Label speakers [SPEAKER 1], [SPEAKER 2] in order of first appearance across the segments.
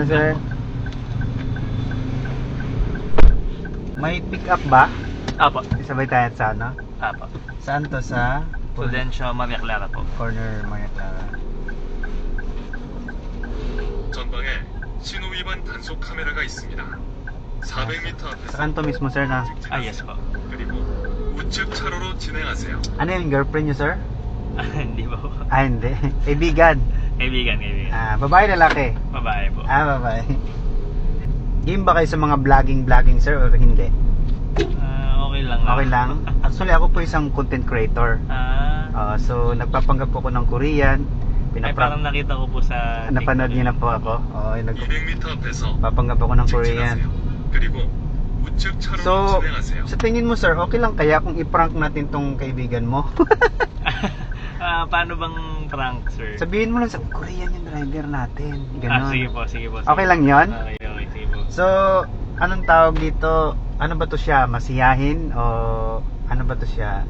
[SPEAKER 1] afternoon, sir. May pick up ba?
[SPEAKER 2] Apo.
[SPEAKER 1] Isabay tayo sa ano?
[SPEAKER 2] Apo.
[SPEAKER 1] Saan to? Sa
[SPEAKER 2] Prudencio Maria Clara po.
[SPEAKER 1] corner Maria Clara.
[SPEAKER 3] 전방에 신호 위반 단속 카메라가 있습니다. 400m
[SPEAKER 1] Sa
[SPEAKER 3] 앞에서
[SPEAKER 1] kanto mismo, sir, na?
[SPEAKER 2] Ah, yes po.
[SPEAKER 3] 그리고 우측 차로로 진행하세요.
[SPEAKER 1] Ano yung girlfriend niyo, sir?
[SPEAKER 2] Hindi po.
[SPEAKER 1] Ah, hindi. Kaibigan.
[SPEAKER 2] Kaibigan.
[SPEAKER 1] Ah, babae, lalaki?
[SPEAKER 2] Babae po.
[SPEAKER 1] Ah, babae. Game ba kayo sa mga vlogging, sir, or hindi?
[SPEAKER 2] Okay lang.
[SPEAKER 1] Okay lang. Actually, ako po isang content creator. So, nagpapanggap po ako ng Korean.
[SPEAKER 2] Ay, parang nakita ko po sa
[SPEAKER 1] Napanood niyo na po ako. Oo,
[SPEAKER 3] 200m 앞에서
[SPEAKER 1] nagpapanggap ako ng Korean.
[SPEAKER 3] 직진하세요. 그리고 우측 차로로
[SPEAKER 1] So,
[SPEAKER 3] 진행하세요.
[SPEAKER 1] sa tingin mo, sir, okay lang kaya kung i-prank natin tong kaibigan mo?
[SPEAKER 2] Paano bang prank, sir?
[SPEAKER 1] Sabihin mo lang sa Korean yung driver natin. Ganon.
[SPEAKER 2] Sige po.
[SPEAKER 1] Okay lang yon?
[SPEAKER 2] Okay, sige po.
[SPEAKER 1] So, anong tawag dito? Ano ba to siya? Masiyahin? O ano ba to siya?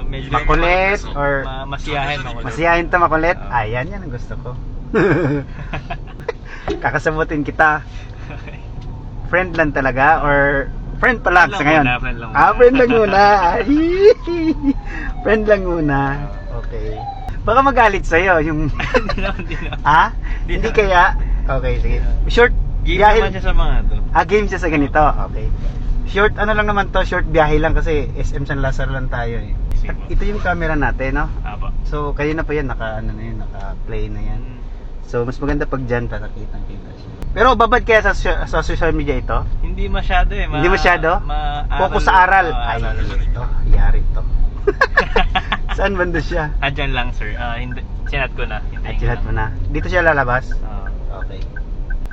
[SPEAKER 2] Medyo
[SPEAKER 1] Makulit? Or
[SPEAKER 2] masiyahin ako.
[SPEAKER 1] masiyahin to, makulit? Ayan, yan ang gusto ko. Kakasamutin kita. Friend lang talaga? Or friend pa lang sa ngayon?
[SPEAKER 2] Friend lang muna.
[SPEAKER 1] Friend lang muna. Friend lang muna. Okay. Baka magalit sa'yo yung...
[SPEAKER 2] Hindi naman.
[SPEAKER 1] Hindi kaya? Okay, sige. Short
[SPEAKER 2] Game
[SPEAKER 1] biyahe.
[SPEAKER 2] naman siya sa mga to.
[SPEAKER 1] Game siya sa ganito. Okay. Short ano lang naman to, short biyahe lang kasi SM San Lazaro lang tayo eh.
[SPEAKER 2] Sige
[SPEAKER 1] At
[SPEAKER 2] po.
[SPEAKER 1] ito yung camera natin, no?
[SPEAKER 2] Apo.
[SPEAKER 1] So, kayo na pa yan, naka-play na yan. So, mas maganda pag dyan, nakakita-kita siya. Pero babad kaya sa social media ito?
[SPEAKER 2] Hindi masyado eh.
[SPEAKER 1] Hindi masyado? Focus sa aral. Ay, ito. Yari to. Saan banda siya?
[SPEAKER 2] Dyan lang, sir. Hindi, sinat ko na.
[SPEAKER 1] Chilat mo na. Dito siya lalabas? Okay.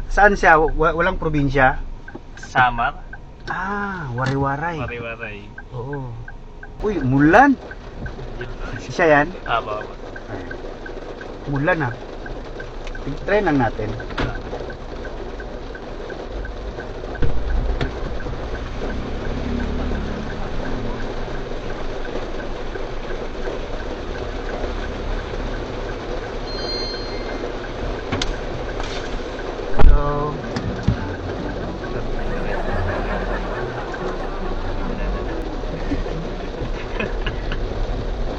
[SPEAKER 1] Saan siya? Walang probinsya?
[SPEAKER 2] Samar.
[SPEAKER 1] Waray-waray.
[SPEAKER 2] Waray-waray.
[SPEAKER 1] Oo. Uy, Mulan. Siya yan?
[SPEAKER 2] Apo.
[SPEAKER 1] Mulan ah. Try lang natin. So,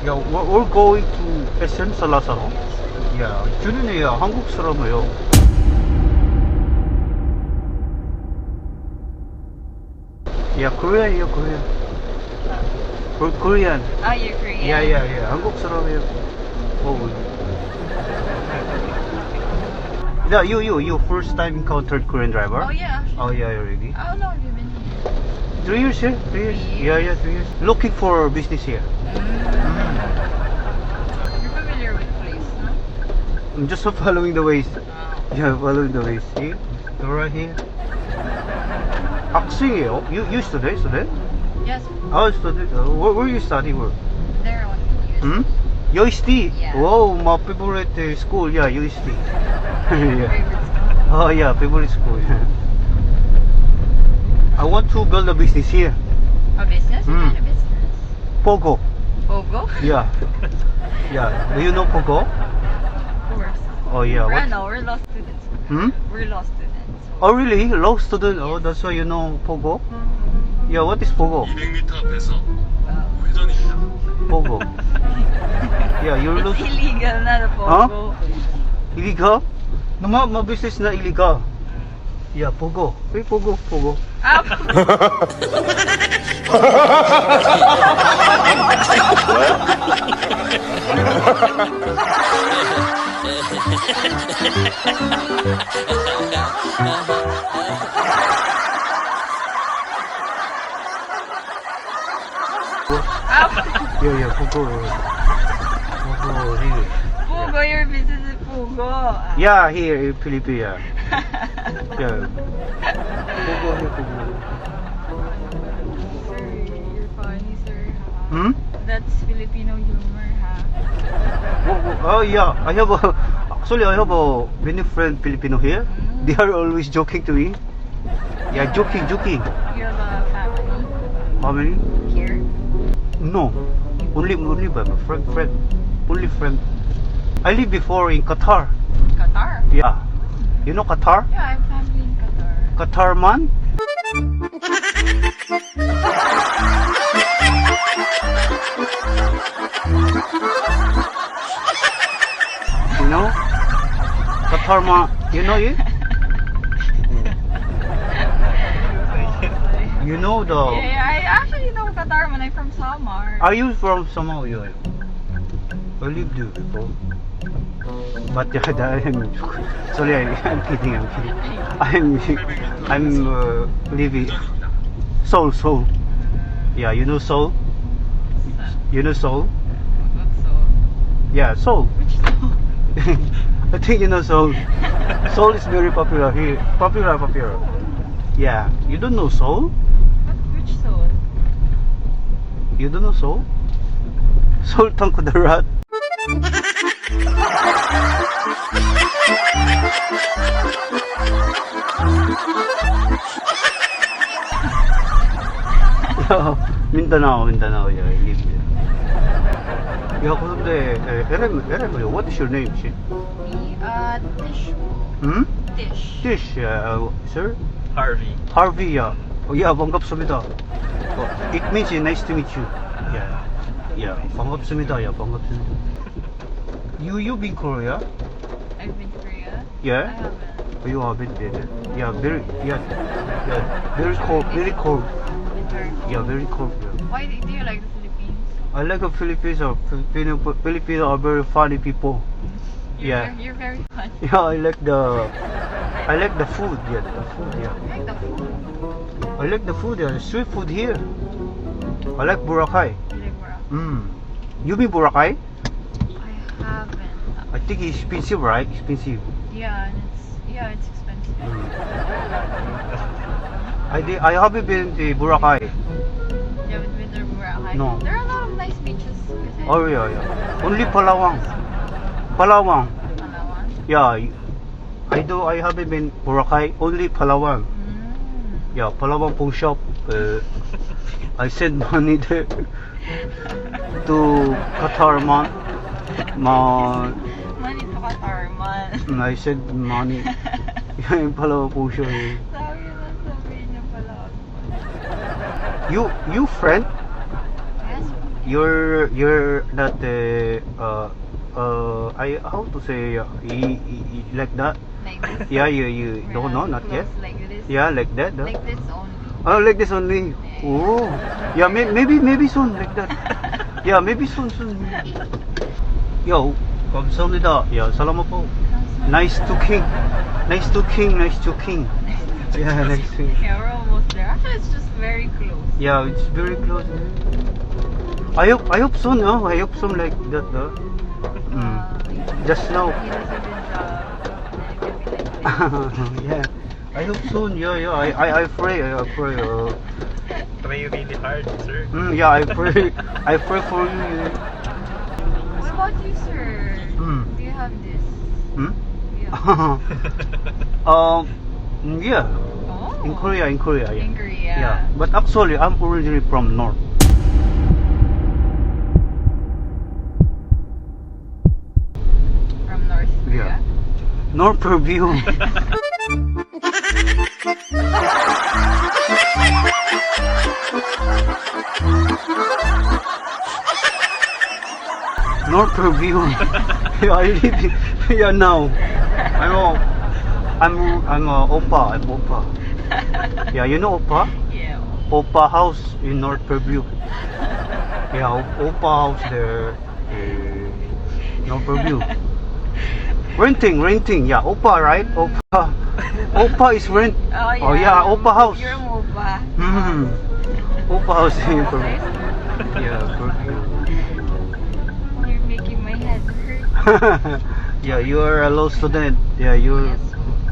[SPEAKER 1] yeah, we're going to SM San Lazaro. Yeah, 준은이야 한국 사람이에요. Yeah, Korean, Korean. Korean.
[SPEAKER 4] You're Korean?
[SPEAKER 1] Yeah. 한국 사람이에요. Oh. Yeah, you first time encountered Korean driver?
[SPEAKER 4] Oh, yeah.
[SPEAKER 1] Oh, yeah, already.
[SPEAKER 4] How long have you been here?
[SPEAKER 1] 3 years here? 3 years?
[SPEAKER 4] 3
[SPEAKER 1] Yeah, 3 years. Looking for business here.
[SPEAKER 4] You're familiar with the place, no?
[SPEAKER 1] I'm just following the ways.
[SPEAKER 4] Oh.
[SPEAKER 1] Yeah, following the ways. See? You're right here. 학생이에요? You student?
[SPEAKER 4] Yes,
[SPEAKER 1] Oh, student. Where you study? Where?
[SPEAKER 4] there on
[SPEAKER 1] UST?
[SPEAKER 4] Yeah.
[SPEAKER 1] Wow, my favorite school. Yeah, UST. yeah.
[SPEAKER 4] favorite school.
[SPEAKER 1] Oh, yeah, favorite school. I want to build a business here.
[SPEAKER 4] A business? What kind of business?
[SPEAKER 1] Pogo.
[SPEAKER 4] Pogo?
[SPEAKER 1] Yeah. Yeah. Do you know Pogo?
[SPEAKER 4] Of course.
[SPEAKER 1] Oh, yeah. What?
[SPEAKER 4] No, we're law students. We're law students.
[SPEAKER 1] Oh, really? Law student? Oh, that's why you know Pogo? Yeah, what is Pogo?
[SPEAKER 3] 200m 앞에서 회전입니다.
[SPEAKER 1] Pogo. Yeah, you're
[SPEAKER 4] It's illegal na the Pogo.
[SPEAKER 1] Illegal? No, business na illegal. Yeah, Pogo. Hey, Pogo. Yeah, Pogo. Pogo, here.
[SPEAKER 4] Pogo, your business is Pogo.
[SPEAKER 1] Yeah, here in Philippines. Yeah. Pogo, here, Pogo.
[SPEAKER 4] Sir, you're funny, sir. That's Filipino humor, ha?
[SPEAKER 1] Oh, yeah. I have a many friend Filipino here. They are always joking to me. Yeah, joking.
[SPEAKER 4] You have a family
[SPEAKER 1] How many?
[SPEAKER 4] here?
[SPEAKER 1] No. Only by my friend. Only friend. I lived before in Qatar.
[SPEAKER 4] Qatar?
[SPEAKER 1] Yeah. You know Qatar?
[SPEAKER 4] Yeah, I have family in Qatar.
[SPEAKER 1] Qatar man? You know? Qatar man, you know it? You know the...
[SPEAKER 4] Yeah, I actually know Qatar man. I'm from Samar.
[SPEAKER 1] Are you from Somalia? I lived there before. But sorry, I'm kidding. I'm living Seoul. Yeah, you know Seoul? You know Seoul?
[SPEAKER 4] What's so?
[SPEAKER 1] Yeah, Seoul.
[SPEAKER 4] Which so?
[SPEAKER 1] I think you know Seoul. Seoul is very popular here. Popular. Yeah, you don't know Seoul?
[SPEAKER 4] Which so?
[SPEAKER 1] You don't know Seoul? Sultan Kudarat. Mindanao, yeah, I live there. Yeah, 근데, Eremer, what is your name, she?
[SPEAKER 4] Me, Tish.
[SPEAKER 1] Hmm?
[SPEAKER 4] Tish.
[SPEAKER 1] Tish, sir?
[SPEAKER 2] Harvey.
[SPEAKER 1] Harvey, yeah. Oh, yeah, 반갑습니다. It means nice to meet you. Yeah, 반갑습니다. Yeah, 반갑습니다. You been Korea?
[SPEAKER 4] I've been to Korea. I
[SPEAKER 1] Yeah?
[SPEAKER 4] haven't.
[SPEAKER 1] You have been there? Yeah, very cold.
[SPEAKER 4] Been very cold.
[SPEAKER 1] Yeah, very cold. Yeah.
[SPEAKER 4] Why do you like the Philippines?
[SPEAKER 1] I like the Philippines. Filipino are very funny people. Yeah.
[SPEAKER 4] You're very fun.
[SPEAKER 1] Yeah, I like the food. Yeah, the food. Yeah.
[SPEAKER 4] You like the food?
[SPEAKER 1] I like the food. Yeah, the street food here. I like Boracay.
[SPEAKER 4] You like Boracay?
[SPEAKER 1] You been Boracay?
[SPEAKER 4] I haven't.
[SPEAKER 1] I think it's expensive, right? Expensive.
[SPEAKER 4] Yeah, and it's expensive.
[SPEAKER 1] I haven't been to Boracay.
[SPEAKER 4] You haven't been to Boracay?
[SPEAKER 1] No.
[SPEAKER 4] There are a lot of nice beaches. Within
[SPEAKER 1] Oh yeah. Only Palawan. Palawan.
[SPEAKER 4] Palawan.
[SPEAKER 1] Yeah. I haven't been Boracay. Only Palawan. Yeah, Palawan pawn shop. I send money there to Qatar man.
[SPEAKER 4] Money to Qatar, man.
[SPEAKER 1] I send money. Yeah, yung Palawan pawn shop.
[SPEAKER 4] Sabi niya Palawan.
[SPEAKER 1] You friend?
[SPEAKER 4] Yes.
[SPEAKER 1] You're not I how to say like that?
[SPEAKER 4] Like this.
[SPEAKER 1] Yeah, you don't know, not yet.
[SPEAKER 4] Close like this.
[SPEAKER 1] Yeah, like that.
[SPEAKER 4] Like this only.
[SPEAKER 1] Oh, like this only. Oh, yeah, maybe soon like that. Yeah, maybe soon. Yo, 감사합니다. Yeah, salamat po. Nice to king. Yeah, nice to king.
[SPEAKER 4] Yeah, we're almost there. Actually, it's just very close.
[SPEAKER 1] Yeah, it's very close. I hope soon. I hope soon like that. Just now.
[SPEAKER 4] He does a good job. And it can be like this.
[SPEAKER 1] Yeah, I hope soon. Yeah. I pray.
[SPEAKER 2] Try really hard, sir.
[SPEAKER 1] Yeah, I pray for you.
[SPEAKER 4] What about you, sir?
[SPEAKER 1] Hmm.
[SPEAKER 4] Do you have this?
[SPEAKER 1] Hmm?
[SPEAKER 4] Yeah.
[SPEAKER 1] Yeah.
[SPEAKER 4] Oh.
[SPEAKER 1] In Korea, yeah.
[SPEAKER 4] In Korea.
[SPEAKER 1] Yeah, but actually, I'm originally from North.
[SPEAKER 4] From North Korea.
[SPEAKER 1] Yeah. North Purview. North Purview. Yeah, I live in here now. I'm Oppa. I'm Oppa. Yeah, you know Oppa?
[SPEAKER 4] Yeah.
[SPEAKER 1] Oppa house in North Purview. Yeah, Oppa house there. North Purview. Renting. Yeah, Oppa, right? Oppa is rent.
[SPEAKER 4] Oh yeah.
[SPEAKER 1] Oppa house.
[SPEAKER 4] You're Oppa.
[SPEAKER 1] Oppa house in Purview.
[SPEAKER 4] Nice.
[SPEAKER 1] Yeah, Purview.
[SPEAKER 4] You're making my head hurt.
[SPEAKER 1] Yeah, you are a law student. Yeah, you're
[SPEAKER 4] Yes.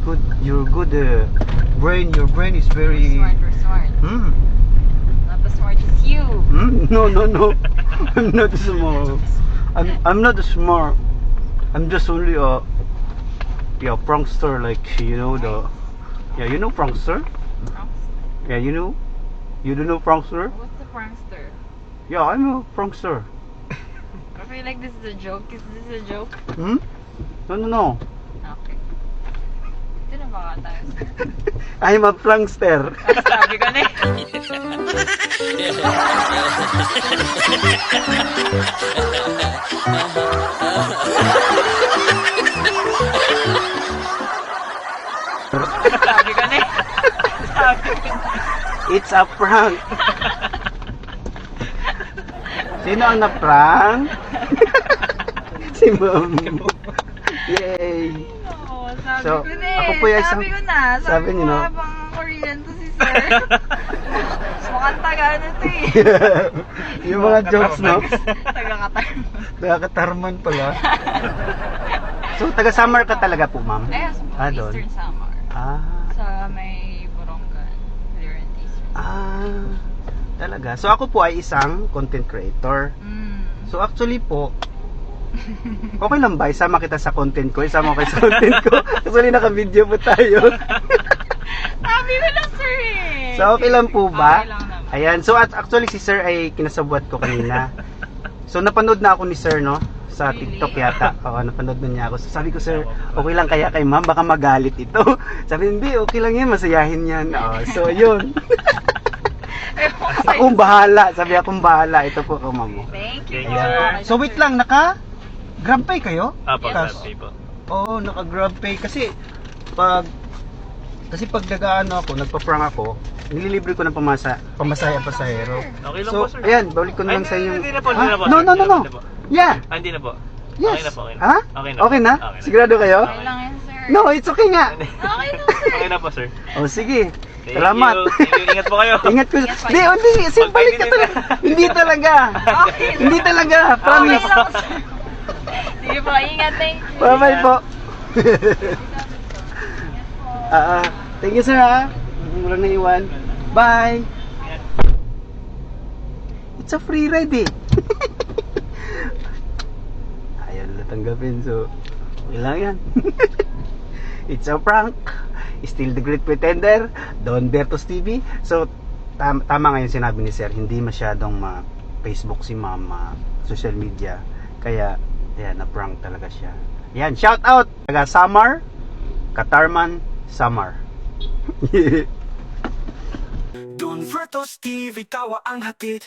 [SPEAKER 1] good. You're good. Brain. Your brain is very.
[SPEAKER 4] We're smart. Not as smart as you.
[SPEAKER 1] No. I'm not smart. I'm not smart. I'm just only a prankster. Like you know you know prankster. Yeah, you know. You don't know prankster?
[SPEAKER 4] What's a prankster?
[SPEAKER 1] Yeah, I'm a prankster.
[SPEAKER 4] I feel like this is a joke. Is this a joke?
[SPEAKER 1] No.
[SPEAKER 4] Okay. Gawa tayo.
[SPEAKER 1] I'm a prankster.
[SPEAKER 4] Sabi ko na eh. Sabi ko na eh. Sabi ko na.
[SPEAKER 1] It's a prank. Sino ang na-prank? Si Ma'am. Yay!
[SPEAKER 4] Oo, sabi
[SPEAKER 1] So,
[SPEAKER 4] ko na eh.
[SPEAKER 1] ako po yung isang-
[SPEAKER 4] Sabi ko na.
[SPEAKER 1] sabi
[SPEAKER 4] Sabi
[SPEAKER 1] niyo,
[SPEAKER 4] ko
[SPEAKER 1] no?
[SPEAKER 4] habang Korean to si sir. Mukhang taga ano to eh.
[SPEAKER 1] Yung mga jokes, no?
[SPEAKER 4] Taga Qatar.
[SPEAKER 1] Nakakatarman pala. So, taga-Samar ka talaga po, ma'am?
[SPEAKER 4] Yes,
[SPEAKER 1] Doon.
[SPEAKER 4] Eastern Samar.
[SPEAKER 1] Ah,
[SPEAKER 4] Sa may Borongan. Clear and Eastern.
[SPEAKER 1] talaga. So, ako po ay isang content creator. So, actually po, okay lang ba? Isama kita sa content ko? Isama ko kayo sa content ko? Actually, naka-video po tayo.
[SPEAKER 4] Sabi ko lang sir eh.
[SPEAKER 1] So, okay lang po ba?
[SPEAKER 4] Okay lang naman.
[SPEAKER 1] Ayan. So, actually, si sir ay kinasabwat ko kanina. So, napanood na ako ni sir, no? Sa
[SPEAKER 4] Really?
[SPEAKER 1] TikTok yata. Oo, napanood na niya ako. So, sabi ko, sir, okay lang kaya kay ma'am? Baka magalit ito. Sabi, hindi, okay lang yan. Masayahin yan. So, yun.
[SPEAKER 4] Ewan ko sa'yo.
[SPEAKER 1] Akong bahala. Sabi, akong bahala. Ito po ako, ma'am.
[SPEAKER 4] Thank you
[SPEAKER 2] Thank you,
[SPEAKER 4] po.
[SPEAKER 2] sir.
[SPEAKER 1] So, wait lang. Grab pay kayo?
[SPEAKER 2] Apo,
[SPEAKER 1] Yes.
[SPEAKER 2] happy po.
[SPEAKER 1] Oo, naka-grab pay. Kasi, pag nag-ano ako, nagpa-prank ako, nililibre ko ng pamasaya pasahero.
[SPEAKER 2] Okay lang
[SPEAKER 1] So,
[SPEAKER 2] po, sir.
[SPEAKER 1] ayan, balik ko na
[SPEAKER 2] Ay,
[SPEAKER 1] lang sa inyo.
[SPEAKER 2] hindi na po, hindi na po,
[SPEAKER 1] No,
[SPEAKER 2] sir.
[SPEAKER 1] no, no, no.
[SPEAKER 2] Hindi na po.
[SPEAKER 1] Yeah.
[SPEAKER 2] Ah, hindi na po.
[SPEAKER 1] Yes.
[SPEAKER 2] Okay na po, okay na.
[SPEAKER 1] Ha?
[SPEAKER 2] Okay na.
[SPEAKER 1] Okay na?
[SPEAKER 2] Okay na.
[SPEAKER 1] Sigurado kayo?
[SPEAKER 4] Okay lang yan sir.
[SPEAKER 1] No, it's okay nga.
[SPEAKER 4] Okay lang sir.
[SPEAKER 2] Okay na po, sir.
[SPEAKER 1] Oh, sige.
[SPEAKER 2] Thank
[SPEAKER 1] Salamat.
[SPEAKER 2] you. Thank you. Ingat po kayo.
[SPEAKER 1] Ingat ko.
[SPEAKER 4] Ingat po.
[SPEAKER 1] Hindi, hindi. Balik ka
[SPEAKER 2] Pag-
[SPEAKER 1] talaga. Hindi talaga.
[SPEAKER 4] Okay lang.
[SPEAKER 1] Hindi talaga. Promise.
[SPEAKER 4] Okay lang sir. Sige po, ingat. Thank you.
[SPEAKER 1] Bye-bye po. Thank you, sir, ha. Walang naiwan. Bye. It's a free ride, eh. Ayaw na tanggapin, so okay lang yan. It's a prank. Still the Great Pretender, Don Bertos TV. So, tama nga yung sinabi ni sir, hindi masyadong Facebook si ma'am, social media. Kaya, ayan, na-prank talaga siya. Yan, shout out! Taga Samar, Katarman, Samar.
[SPEAKER 5] Don Vertos TV, tawa ang hatid.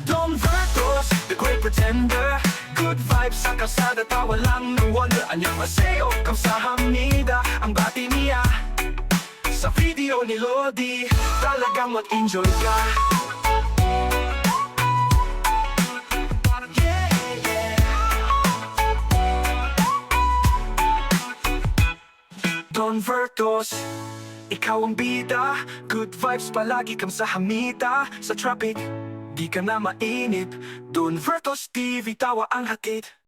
[SPEAKER 5] Don Vertos, the great pretender. Good vibes sa kalsada, tawa lang no wonder. Anyang maseo, kamsahamnida, ang bati niya. Sa video ni Lodi, talagang mag-enjoy ka. Don Vertos, ikaw ang bida. Good vibes palagi kang sa hamita. Sa traffic, di ka na mainip. Don Vertos TV, tawa ang hatid.